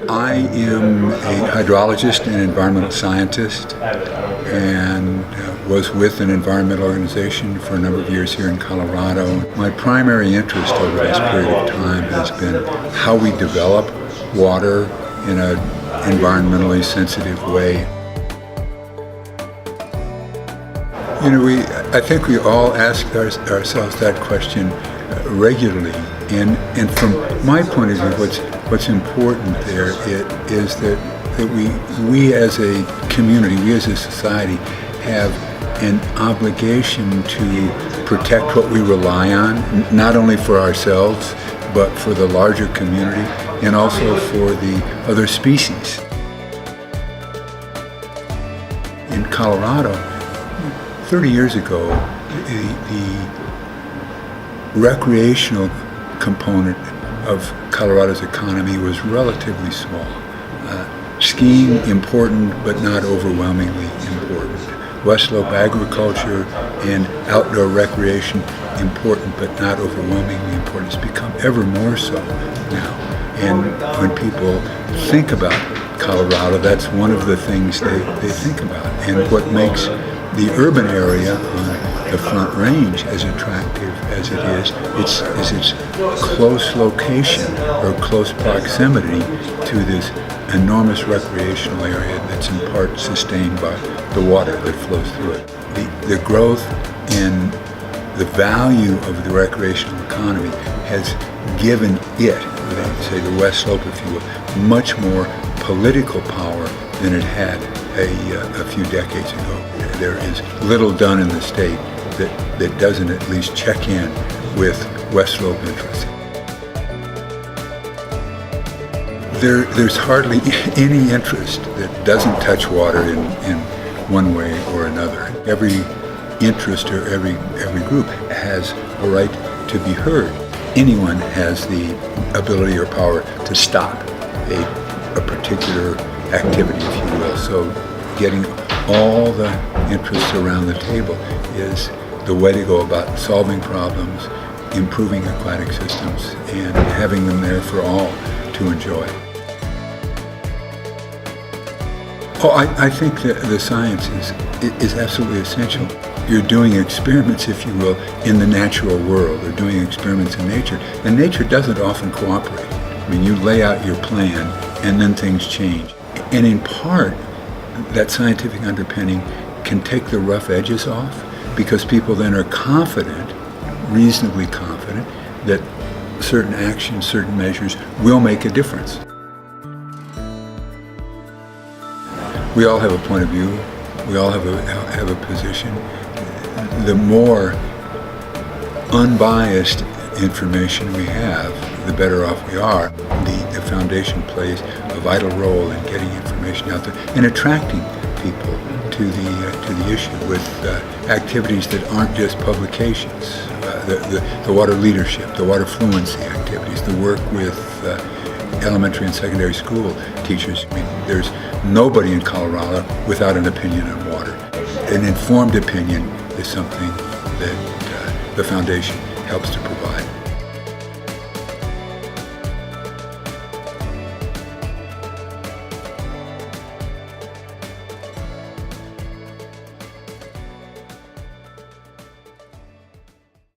I am a hydrologist and environmental scientist, and was with an environmental organization for a number of years here in Colorado. My primary interest over this period of time has been how we develop water in an environmentally sensitive way. You know, I think we all ask ourselves that question regularly, and from my point of view, what's important there is that we as a community, we as a society, have an obligation to protect what we rely on, not only for ourselves, but for the larger community and also for the other species. In Colorado, 30 years ago, the recreational component of Colorado's economy was relatively small. Skiing important, but not overwhelmingly important. West Slope agriculture and outdoor recreation important, but not overwhelmingly important. It's become ever more so now. And when people think about Colorado, that's one of the things they think about. And what makes the urban area on the Front Range as attractive as it is its close location or close proximity to this enormous recreational area that's in part sustained by the water that flows through it. The growth in the value of the recreational economy has given it, say the West Slope if you will, much more political power than it had a few decades ago. There is little done in the state that doesn't at least check in with West Slope interests. There's hardly any interest that doesn't touch water in one way or another. Every interest or every group has a right to be heard. Anyone has the ability or power to stop a particular activity, if you will. So getting all the interests around the table is the way to go about solving problems, improving aquatic systems, and having them there for all to enjoy. Oh, I think that the science is absolutely essential. You're doing experiments, if you will, in the natural world, or doing experiments in nature, and nature doesn't often cooperate. I mean, you lay out your plan, and then things change. And in part, that scientific underpinning can take the rough edges off, because people then are confident, reasonably confident, that certain actions, certain measures will make a difference. We all have a point of view. We all have a position. The more unbiased information we have, the better off we are. The foundation plays a vital role in getting information out there and attracting people to the issue with activities that aren't just publications. The water leadership, the water fluency activities, the work with elementary and secondary school teachers. I mean, there's nobody in Colorado without an opinion on water. An informed opinion is something that the foundation helps to provide.